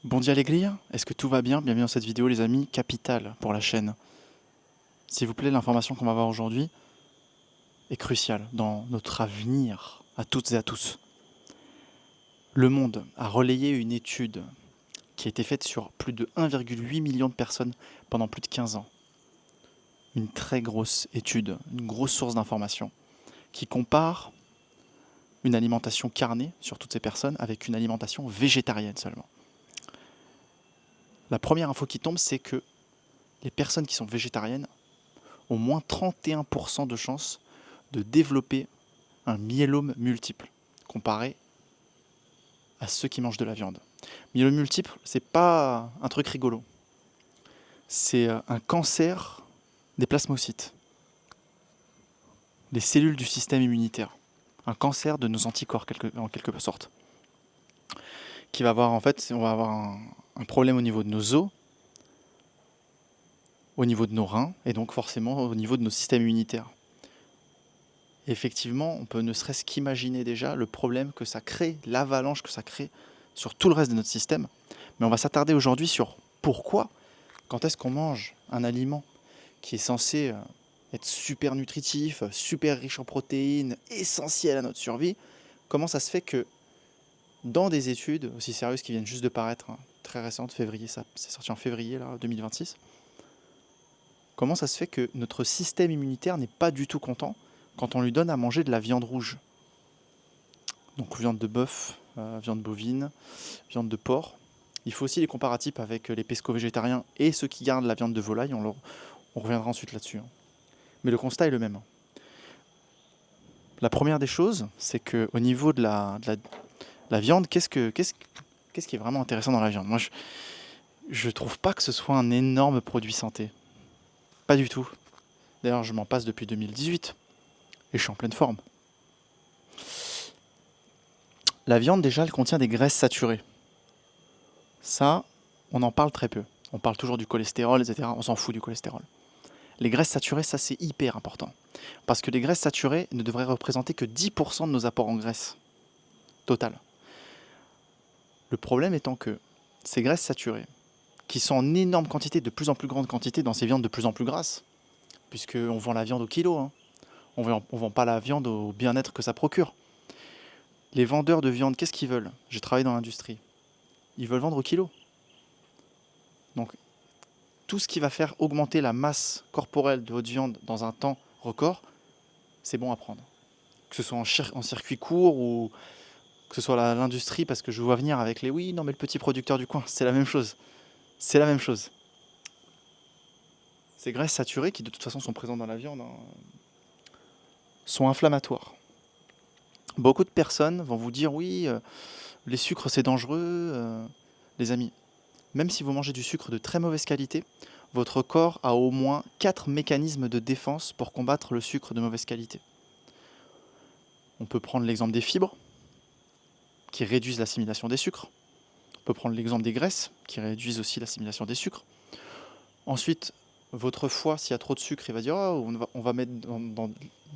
Bon dia alegria, est-ce que tout va bien? Bienvenue dans cette vidéo les amis, capitale pour la chaîne. S'il vous plaît, l'information qu'on va voir aujourd'hui est cruciale dans notre avenir à toutes et à tous. Le Monde a relayé une étude qui a été faite sur plus de 1,8 million de personnes pendant plus de 15 ans. Une très grosse étude, une grosse source d'information qui compare une alimentation carnée sur toutes ces personnes avec une alimentation végétarienne seulement. La première info qui tombe, c'est que les personnes qui sont végétariennes ont moins 31% de chances de développer un myélome multiple comparé à ceux qui mangent de la viande. Myélome multiple, c'est pas un truc rigolo. C'est un cancer des plasmocytes, des cellules du système immunitaire. Un cancer de nos anticorps en quelque sorte. Qui va avoir en fait, on va avoir un problème au niveau de nos os, au niveau de nos reins et donc forcément au niveau de nos systèmes immunitaires. Et effectivement, on peut ne serait-ce qu'imaginer déjà le problème que ça crée, l'avalanche que ça crée sur tout le reste de notre système. Mais on va s'attarder aujourd'hui sur pourquoi, quand est-ce qu'on mange un aliment qui est censé être super nutritif, super riche en protéines, essentiel à notre survie, comment ça se fait que dans des études aussi sérieuses qui viennent juste de paraître, très récentes, février, ça c'est sorti en février là, 2026, comment ça se fait que notre système immunitaire n'est pas du tout content quand on lui donne à manger de la viande rouge? Donc viande de bœuf, viande bovine, viande de porc. Il faut aussi les comparatifs avec les pesco-végétariens et ceux qui gardent la viande de volaille. On reviendra ensuite là-dessus. Mais le constat est le même. La première des choses, c'est qu'au niveau de la viande, qu'est-ce qui est vraiment intéressant dans la viande? Moi, je trouve pas que ce soit un énorme produit santé. Pas du tout. D'ailleurs, je m'en passe depuis 2018 et je suis en pleine forme. La viande, déjà, elle contient des graisses saturées. Ça, on en parle très peu. On parle toujours du cholestérol, etc. On s'en fout du cholestérol. Les graisses saturées, ça c'est hyper important. Parce que les graisses saturées ne devraient représenter que 10% de nos apports en graisse total. Le problème étant que ces graisses saturées, qui sont en énorme quantité, de plus en plus grande quantité dans ces viandes de plus en plus grasses, puisqu'on vend la viande au kilo, hein. On ne vend pas la viande au bien-être que ça procure. Les vendeurs de viande, qu'est-ce qu'ils veulent? J'ai travaillé dans l'industrie. Ils veulent vendre au kilo. Donc tout ce qui va faire augmenter la masse corporelle de votre viande dans un temps record, c'est bon à prendre. Que ce soit en circuit court ou que ce soit l'industrie, parce que je vois venir avec les oui, non mais le petit producteur du coin, c'est la même chose. C'est la même chose. Ces graisses saturées, qui de toute façon sont présentes dans la viande, sont inflammatoires. Beaucoup de personnes vont vous dire oui, les sucres c'est dangereux. Les amis, même si vous mangez du sucre de très mauvaise qualité, votre corps a au moins 4 mécanismes de défense pour combattre le sucre de mauvaise qualité. On peut prendre l'exemple des fibres, qui réduisent l'assimilation des sucres. On peut prendre l'exemple des graisses, qui réduisent aussi l'assimilation des sucres. Ensuite, votre foie, s'il y a trop de sucre, il va dire oh, on va mettre dans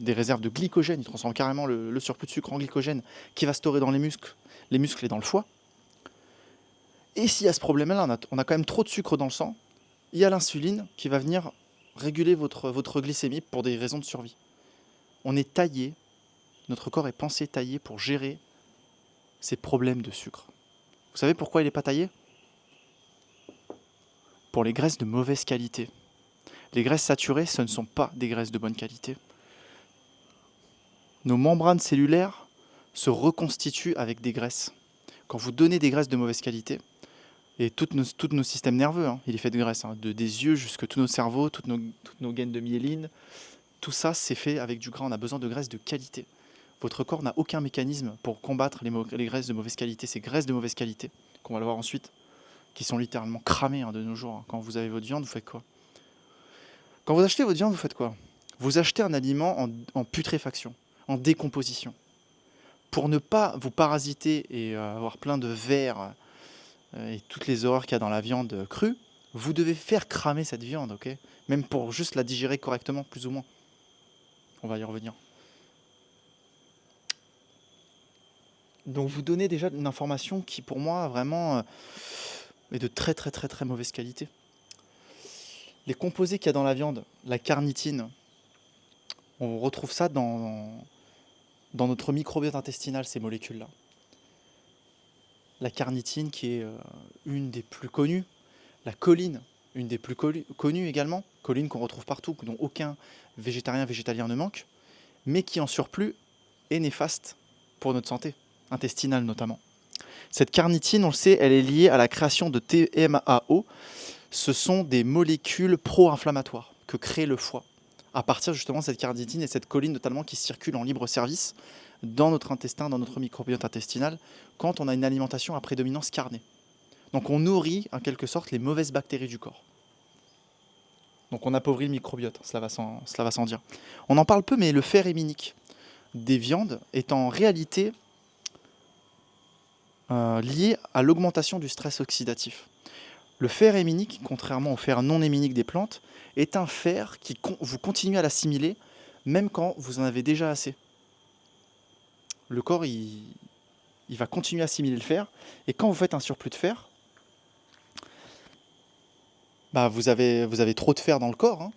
des réserves de glycogène. Il transforme carrément le surplus de sucre en glycogène qui va stocker dans les muscles et dans le foie. Et s'il y a ce problème-là, on a quand même trop de sucre dans le sang, il y a l'insuline qui va venir réguler votre glycémie pour des raisons de survie. On est taillé, notre corps est pensé taillé pour gérer ces problèmes de sucre. Vous savez pourquoi il n'est pas taillé? Pour les graisses de mauvaise qualité. Les graisses saturées, ce ne sont pas des graisses de bonne qualité. Nos membranes cellulaires se reconstituent avec des graisses. Quand vous donnez des graisses de mauvaise qualité, et tous nos systèmes nerveux, il est fait de graisse, des yeux jusqu'à tous nos cerveaux, toutes nos gaines de myéline, tout ça c'est fait avec du gras, on a besoin de graisses de qualité. Votre corps n'a aucun mécanisme pour combattre les graisses de mauvaise qualité, ces graisses de mauvaise qualité, qu'on va le voir ensuite, qui sont littéralement cramées de nos jours. Quand vous avez votre viande, vous faites quoi? Quand vous achetez votre viande, vous faites quoi? Vous achetez un aliment en putréfaction, en décomposition. Pour ne pas vous parasiter et avoir plein de vers et toutes les horreurs qu'il y a dans la viande crue, vous devez faire cramer cette viande, ok? Même pour juste la digérer correctement, plus ou moins. On va y revenir. Donc vous donnez déjà une information qui, pour moi, vraiment et de très très très très mauvaise qualité. Les composés qu'il y a dans la viande, la carnitine, on retrouve ça dans notre microbiote intestinal, ces molécules-là. La carnitine qui est une des plus connues, la choline, une des plus connues également, choline qu'on retrouve partout, dont aucun végétarien, végétalien ne manque, mais qui en surplus est néfaste pour notre santé, intestinale notamment. Cette carnitine, on le sait, elle est liée à la création de TMAO. Ce sont des molécules pro-inflammatoires que crée le foie, à partir justement de cette carnitine et cette choline notamment qui circulent en libre service dans notre intestin, dans notre microbiote intestinal, quand on a une alimentation à prédominance carnée. Donc on nourrit en quelque sorte les mauvaises bactéries du corps. Donc on appauvrit le microbiote, cela va sans dire. On en parle peu, mais le fer héminique des viandes est en réalité lié à l'augmentation du stress oxydatif. Le fer héminique, contrairement au fer non héminique des plantes, est un fer qui vous continuez à l'assimiler même quand vous en avez déjà assez. Le corps, il va continuer à assimiler le fer, et quand vous faites un surplus de fer, vous avez trop de fer dans le corps, hein,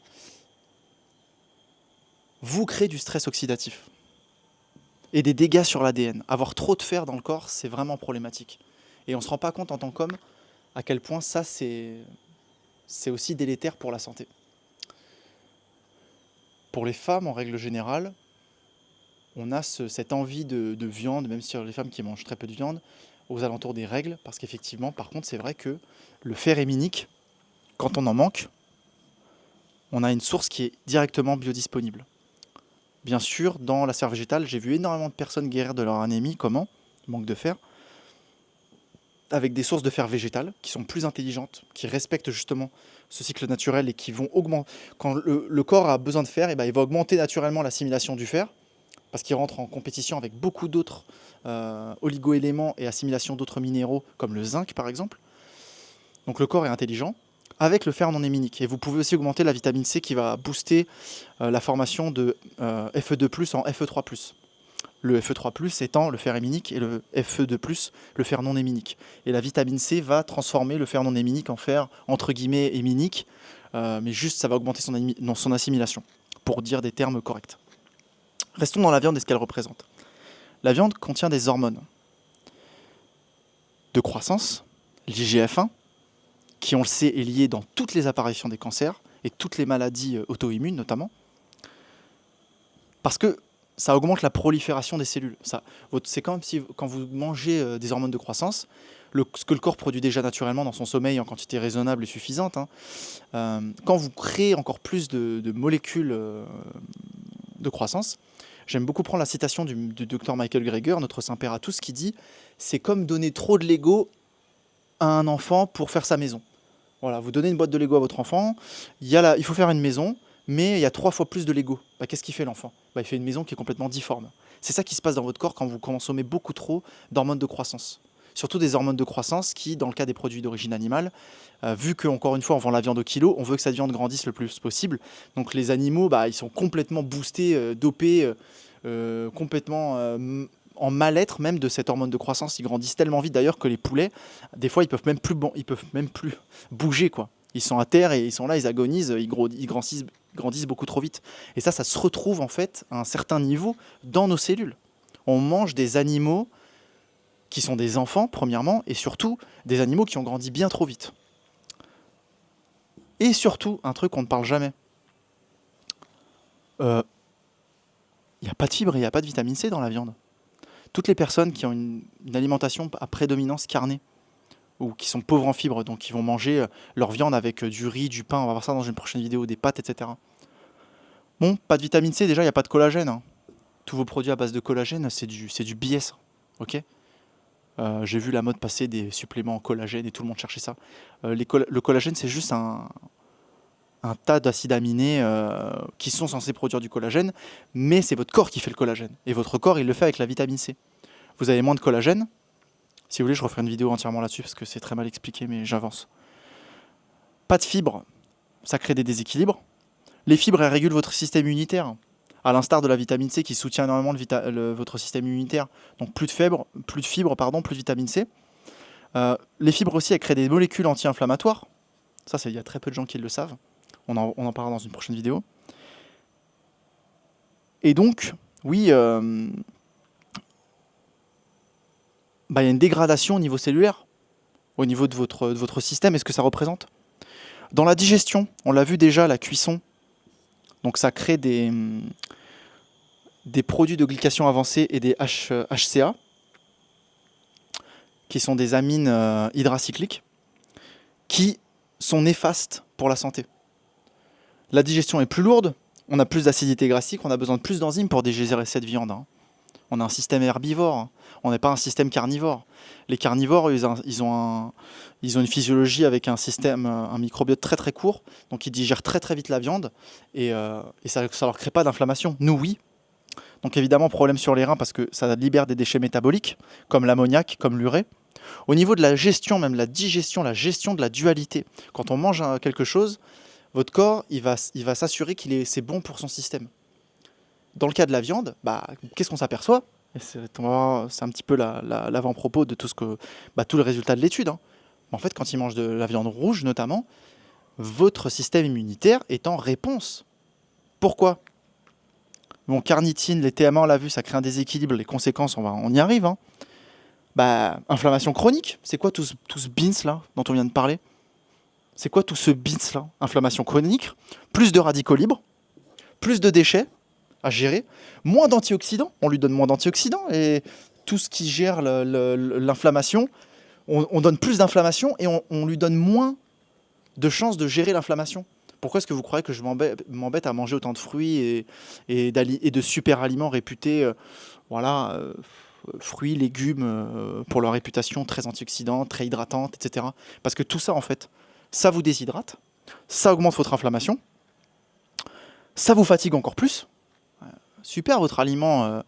vous créez du stress oxydatif et des dégâts sur l'ADN. Avoir trop de fer dans le corps, c'est vraiment problématique. Et on ne se rend pas compte en tant qu'homme à quel point ça, c'est aussi délétère pour la santé. Pour les femmes, en règle générale, on a cette envie de viande, même sur les femmes qui mangent très peu de viande, aux alentours des règles, parce qu'effectivement, par contre, c'est vrai que le fer héminique, quand on en manque, on a une source qui est directement biodisponible. Bien sûr, dans la sphère végétale, j'ai vu énormément de personnes guérir de leur anémie. Comment ? Manque de fer. Avec des sources de fer végétales qui sont plus intelligentes, qui respectent justement ce cycle naturel et qui vont augmenter. Quand le corps a besoin de fer, il va augmenter naturellement l'assimilation du fer, parce qu'il rentre en compétition avec beaucoup d'autres oligo-éléments et assimilation d'autres minéraux, comme le zinc par exemple. Donc le corps est intelligent, avec le fer non héminique. Et vous pouvez aussi augmenter la vitamine C qui va booster la formation de Fe2+, en Fe3+. Le Fe3+, étant le fer héminique, et le Fe2+, le fer non héminique. Et la vitamine C va transformer le fer non héminique en fer, entre guillemets, héminique, mais juste ça va augmenter son assimilation, pour dire des termes corrects. Restons dans la viande et ce qu'elle représente. La viande contient des hormones de croissance, l'IGF-1, qui, on le sait, est lié dans toutes les apparitions des cancers et toutes les maladies auto-immunes notamment, parce que ça augmente la prolifération des cellules. C'est comme si, quand vous mangez des hormones de croissance, ce que le corps produit déjà naturellement dans son sommeil en quantité raisonnable et suffisante, quand vous créez encore plus de molécules de croissance, j'aime beaucoup prendre la citation du Dr Michael Greger, notre Saint-Père à tous, qui dit « c'est comme donner trop de Lego à un enfant pour faire sa maison ». Voilà, vous donnez une boîte de Lego à votre enfant, il faut faire une maison, mais il y a 3 fois plus de Lego. Qu'est-ce qu'il fait l'enfant ? Il fait une maison qui est complètement difforme. C'est ça qui se passe dans votre corps quand vous consommez beaucoup trop d'hormones de croissance. Surtout des hormones de croissance qui, dans le cas des produits d'origine animale, vu qu'encore une fois on vend la viande au kilo, on veut que cette viande grandisse le plus possible. Donc les animaux, ils sont complètement boostés, dopés, complètement en mal-être même de cette hormone de croissance. Ils grandissent tellement vite d'ailleurs que les poulets, des fois, ils peuvent même plus bouger, quoi. Ils sont à terre et ils sont là, ils agonisent, ils grandissent beaucoup trop vite. Et ça se retrouve en fait à un certain niveau dans nos cellules. On mange des animaux qui sont des enfants, premièrement, et surtout des animaux qui ont grandi bien trop vite. Et surtout, un truc qu'on ne parle jamais. Il n'y a pas de fibres et il n'y a pas de vitamine C dans la viande. Toutes les personnes qui ont une alimentation à prédominance carnée, ou qui sont pauvres en fibres, donc qui vont manger leur viande avec du riz, du pain, on va voir ça dans une prochaine vidéo, des pâtes, etc. Bon, pas de vitamine C, déjà il n'y a pas de collagène. Tous vos produits à base de collagène, c'est du BS, ok ? J'ai vu la mode passer des suppléments en collagène et tout le monde cherchait ça. Le collagène, c'est juste un tas d'acides aminés qui sont censés produire du collagène, mais c'est votre corps qui fait le collagène. Et votre corps, il le fait avec la vitamine C. Vous avez moins de collagène. Si vous voulez, je referai une vidéo entièrement là-dessus parce que c'est très mal expliqué, mais j'avance. Pas de fibres, ça crée des déséquilibres. Les fibres, elles régulent votre système immunitaire, à l'instar de la vitamine C qui soutient énormément votre système immunitaire. Donc plus de fibres, plus de vitamine C. Les fibres aussi, elles créent des molécules anti-inflammatoires. Ça, il y a très peu de gens qui le savent. On en parlera dans une prochaine vidéo. Et donc, oui, y a une dégradation au niveau cellulaire, au niveau de votre système. Est-ce que ça représente? Dans la digestion, on l'a vu déjà, la cuisson. Donc ça crée des produits de glycation avancée et des HCA, qui sont des amines hydracycliques, qui sont néfastes pour la santé. La digestion est plus lourde, on a plus d'acidité grassique, on a besoin de plus d'enzymes pour digérer cette viande. On a un système herbivore, on n'est pas un système carnivore. Les carnivores, ils ont une physiologie avec un système, un microbiote très très court, donc ils digèrent très très vite la viande, et ça ne leur crée pas d'inflammation. Nous, oui. Donc évidemment, problème sur les reins parce que ça libère des déchets métaboliques, comme l'ammoniac, comme l'urée. Au niveau de la gestion, même la digestion, la gestion de la dualité, quand on mange quelque chose, votre corps, il va s'assurer c'est bon pour son système. Dans le cas de la viande, qu'est-ce qu'on s'aperçoit? C'est un petit peu l'avant-propos de tout le résultat de l'étude. En fait, quand il mange de la viande rouge notamment, votre système immunitaire est en réponse. Pourquoi? Bon, carnitine, les TMA, on l'a vu, ça crée un déséquilibre. Les conséquences, on y arrive. Inflammation chronique, c'est quoi tout ce bins là dont on vient de parler? C'est quoi tout ce bins là? Inflammation chronique, plus de radicaux libres, plus de déchets à gérer, moins d'antioxydants, on lui donne moins d'antioxydants, et tout ce qui gère l'inflammation, on donne plus d'inflammation et on lui donne moins de chances de gérer l'inflammation. Pourquoi est-ce que vous croyez que je m'embête à manger autant de fruits et de super aliments réputés, fruits, légumes, pour leur réputation très antioxydante, très hydratante, etc. Parce que tout ça, en fait, ça vous déshydrate, ça augmente votre inflammation, ça vous fatigue encore plus. Super, votre aliment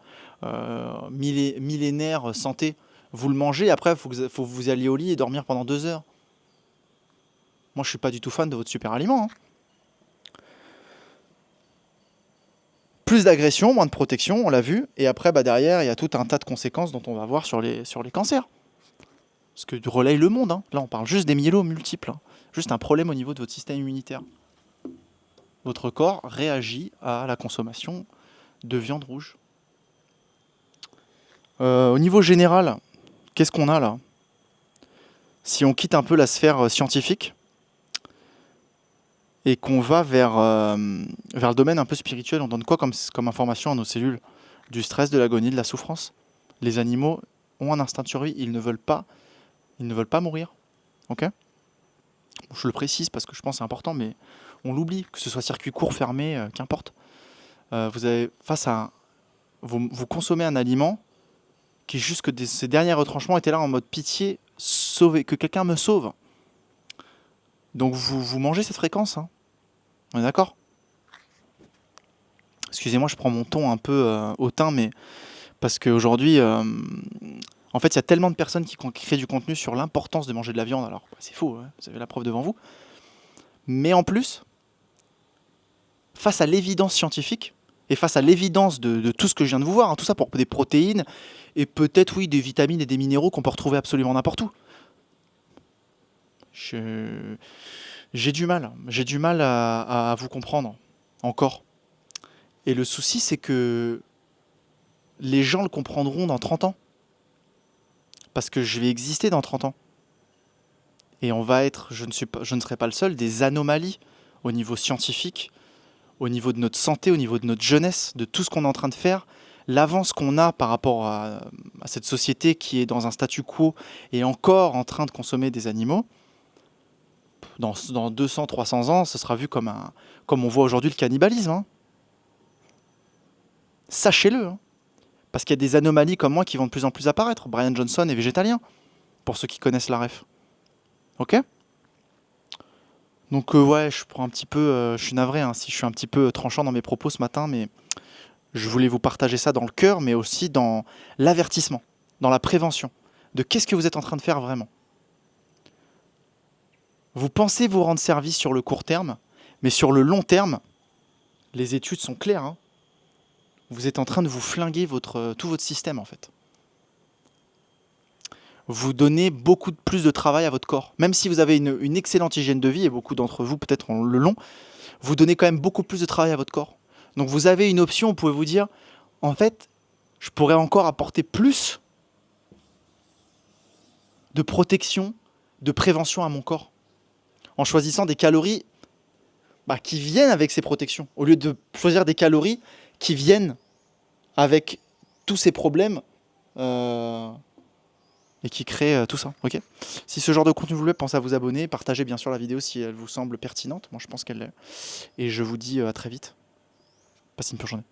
millénaire santé, vous le mangez, après, il faut que vous alliez au lit et dormir pendant 2 heures. Moi, je ne suis pas du tout fan de votre super aliment. Plus d'agression, moins de protection, on l'a vu. Et après, derrière, il y a tout un tas de conséquences dont on va voir sur les cancers. Ce que relaye le monde. Là, on parle juste des myélomes multiples. Juste un problème au niveau de votre système immunitaire. Votre corps réagit à la consommation de viande rouge. Au niveau général, qu'est-ce qu'on a là? Si on quitte un peu la sphère scientifique et qu'on va vers le domaine un peu spirituel, on donne quoi comme information à nos cellules? Du stress, de l'agonie, de la souffrance. Les animaux ont un instinct de survie, ils ne veulent pas mourir. Ok? Je le précise parce que je pense que c'est important, mais on l'oublie, que ce soit circuit court, fermé, qu'importe. Vous consommez un aliment qui, jusque ces derniers retranchements, était là en mode pitié, sauver, que quelqu'un me sauve. Donc vous mangez cette fréquence. On est d'accord? Excusez-moi, je prends mon ton un peu hautain, mais parce qu'aujourd'hui, en fait, il y a tellement de personnes qui créent du contenu sur l'importance de manger de la viande. Alors, c'est faux, vous avez la preuve devant vous. Mais en plus, face à l'évidence scientifique, et face à l'évidence de tout ce que je viens de vous voir, tout ça pour des protéines, et peut-être, oui, des vitamines et des minéraux qu'on peut retrouver absolument n'importe où. J'ai du mal à vous comprendre, encore. Et le souci, c'est que les gens le comprendront dans 30 ans. Parce que je vais exister dans 30 ans. Et on va être, je ne serai pas le seul, des anomalies au niveau scientifique, au niveau de notre santé, au niveau de notre jeunesse, de tout ce qu'on est en train de faire. L'avance qu'on a par rapport à cette société qui est dans un statu quo et encore en train de consommer des animaux, dans 200, 300 ans, ce sera vu comme on voit aujourd'hui le cannibalisme. Sachez-le. Parce qu'il y a des anomalies comme moi qui vont de plus en plus apparaître. Brian Johnson est végétalien, pour ceux qui connaissent la ref. Ok? Donc je prends un petit peu, je suis navré si je suis un petit peu tranchant dans mes propos ce matin, mais je voulais vous partager ça dans le cœur, mais aussi dans l'avertissement, dans la prévention, de qu'est-ce que vous êtes en train de faire vraiment. Vous pensez vous rendre service sur le court terme, mais sur le long terme, les études sont claires. Vous êtes en train de vous flinguer tout votre système en fait. vous donnez beaucoup plus de travail à votre corps. Même si vous avez une excellente hygiène de vie, et beaucoup d'entre vous peut-être le l'ont, vous donnez quand même beaucoup plus de travail à votre corps. Donc vous avez une option, vous pouvez vous dire, en fait, je pourrais encore apporter plus de protection, de prévention à mon corps, en choisissant des calories qui viennent avec ces protections, au lieu de choisir des calories qui viennent avec tous ces problèmes et qui créent tout ça. Ok. Si ce genre de contenu vous plaît, pensez à vous abonner, partagez bien sûr la vidéo si elle vous semble pertinente. Moi je pense qu'elle l'est. Et je vous dis à très vite. Passez une bonne journée.